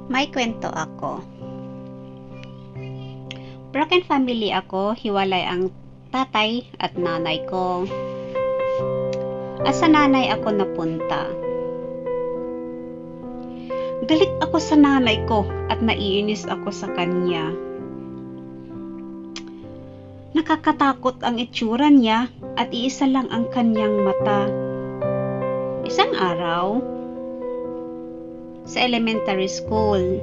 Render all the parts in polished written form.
May kwento ako. Broken family ako, hiwalay ang tatay at nanay ko. At sa nanay ako napunta. Galit ako sa nanay ko at naiinis ako sa kanya. Nakakatakot ang itsura niya at iisa lang ang kanyang mata. Isang araw, sa elementary school,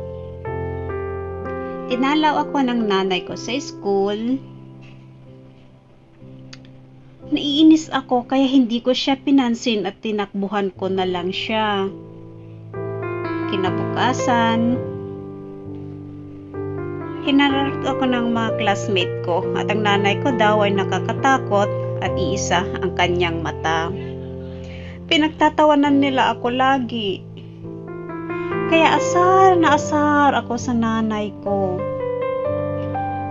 tinalaw ako ng nanay ko sa school. Naiinis ako kaya hindi ko siya pinansin at tinakbuhan ko na lang siya. Kinabukasan, hinarap ako ng mga classmate ko at ang nanay ko daw ay nakakatakot at iisa ang kanyang mata. Pinagtatawanan nila ako lagi. Kaya asar na asar ako sa nanay ko.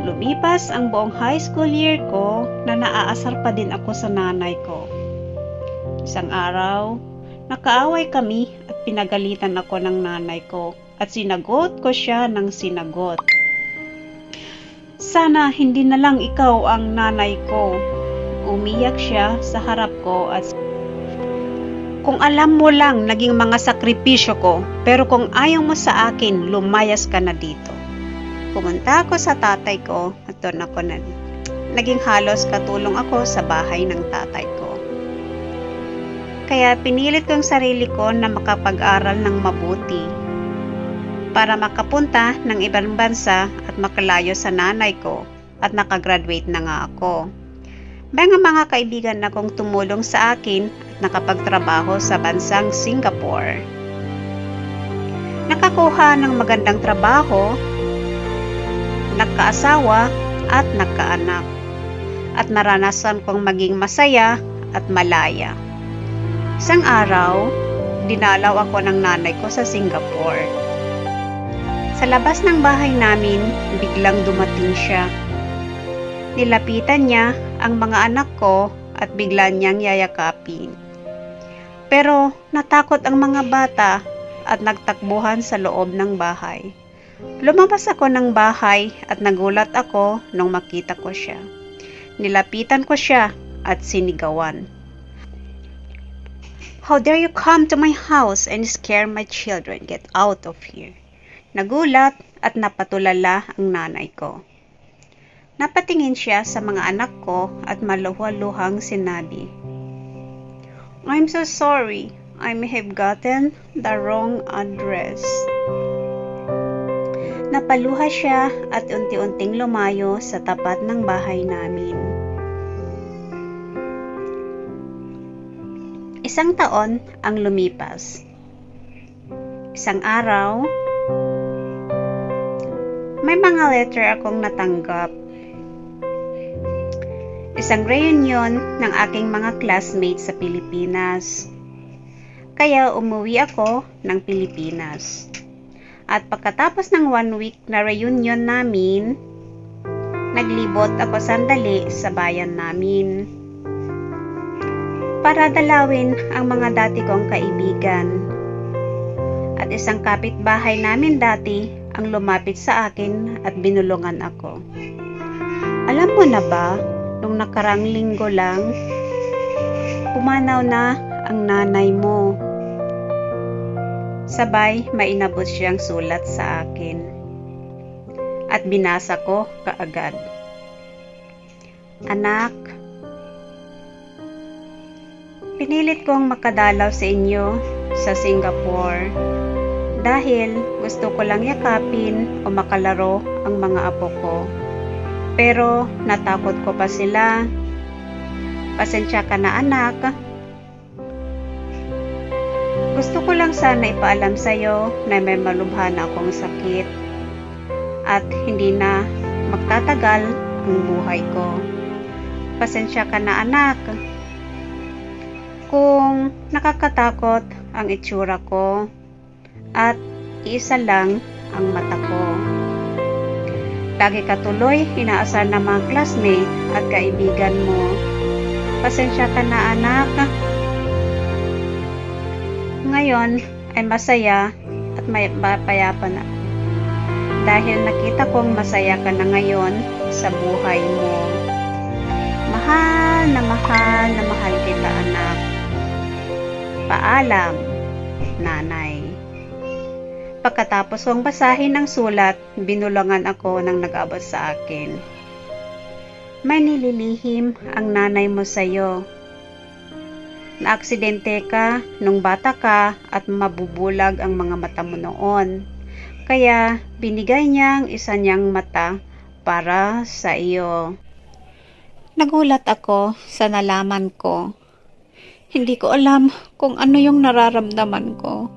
Lumipas ang buong high school year ko na naaasar pa din ako sa nanay ko. Isang araw, nakaaway kami at pinagalitan ako ng nanay ko at sinagot ko siya ng sinagot. Sana hindi na lang ikaw ang nanay ko. Umiyak siya sa harap ko at kung alam mo lang naging mga sakripisyo ko, pero kung ayaw mo sa akin, lumayas ka na dito. Pumunta ako sa tatay ko at doon ako naging halos katulong ako sa bahay ng tatay ko. Kaya pinilit ko ang sarili ko na makapag-aral ng mabuti para makapunta ng ibang bansa at makalayo sa nanay ko at nakagraduate na nga ako. May mga kaibigan na kong tumulong sa akin at nakapagtrabaho sa bansang Singapore. Nakakuha ng magandang trabaho, nagkaasawa at nagkaanak. At naranasan kong maging masaya at malaya. Isang araw, dinalaw ako ng nanay ko sa Singapore. Sa labas ng bahay namin, biglang dumating siya. Nilapitan niya ang mga anak ko at bigla niyang yayakapin. Pero natakot ang mga bata at nagtakbuhan sa loob ng bahay. Lumabas ako ng bahay at nagulat ako nung makita ko siya. Nilapitan ko siya at sinigawan. How dare you come to my house and scare my children? Get out of here. Nagulat at napatulala ang nanay ko. Napatingin siya sa mga anak ko at maluha-luhang sinabi, I'm so sorry. I may have gotten the wrong address. Napaluha siya at unti-unting lumayo sa tapat ng bahay namin. Isang taon ang lumipas. Isang araw, may mga letter akong natanggap. Isang reunion ng aking mga classmates sa Pilipinas. Kaya umuwi ako ng Pilipinas. At pagkatapos ng 1 week na reunion namin, naglibot ako sandali sa bayan namin. Para dalawin ang mga dati kong kaibigan. At isang kapitbahay namin dati ang lumapit sa akin at binulungan ako. Alam mo na ba, nung nakarang linggo lang, pumanaw na ang nanay mo. Sabay, may inabot siyang sulat sa akin. At binasa ko kaagad. Anak, pinilit kong makadalaw sa inyo sa Singapore dahil gusto ko lang yakapin o makalaro ang mga apo ko. Pero natakot ko pa sila. Pasensya ka na anak. Gusto ko lang sana ipaalam sa'yo na may malubha na akong sakit at hindi na magtatagal ang buhay ko. Pasensya ka na anak. Kung nakakatakot ang itsura ko at isa lang ang mata ko. Lagi ka tuloy inaasar ng mga classmate at kaibigan mo. Pasensya ka na anak. Ngayon ay masaya at may mapayapa na dahil nakita kong masaya ka na ngayon sa buhay mo. Mahal na mahal kita, anak. Paalam, nanay. Pagkatapos kong basahin ang sulat, binulangan ako ng nag-abot sa akin. May nililihim ang nanay mo sa'yo. Naaksidente ka nung bata ka at mabubulag ang mga mata mo noon. Kaya binigay niya ang isa niyang mata para sa iyo. Nagulat ako sa nalaman ko. Hindi ko alam kung ano yung nararamdaman ko.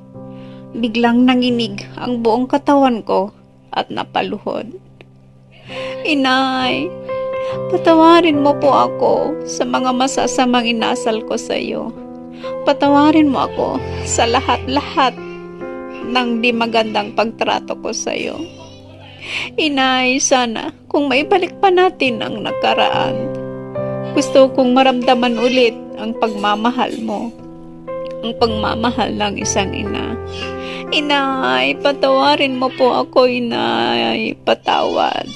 Biglang nanginig ang buong katawan ko at napaluhod. Inay, patawarin mo po ako sa mga masasamang inasal ko sa iyo. Patawarin mo ako sa lahat-lahat ng di magandang pagtrato ko sa iyo. Inay, sana kung maibalik pa natin ang nakaraan. Gusto kong maramdaman ulit ang pagmamahal mo. Ang pagmamahal ng isang ina. Inay, patawarin mo po ako, inay. Patawad.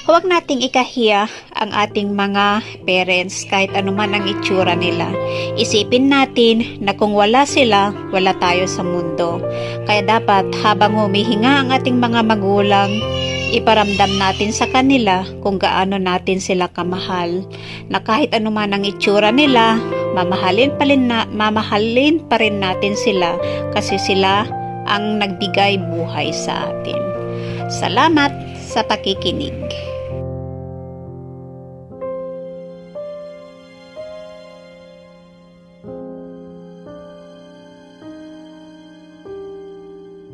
Huwag nating ikahiya ang ating mga parents kahit anuman ang itsura nila. Isipin natin na kung wala sila, wala tayo sa mundo. Kaya dapat habang humihinga ang ating mga magulang, iparamdam natin sa kanila kung gaano natin sila kamahal. Na kahit anuman ang itsura nila, mamahalin pa rin natin sila kasi sila ang nagbigay buhay sa atin. Salamat sa pakikinig.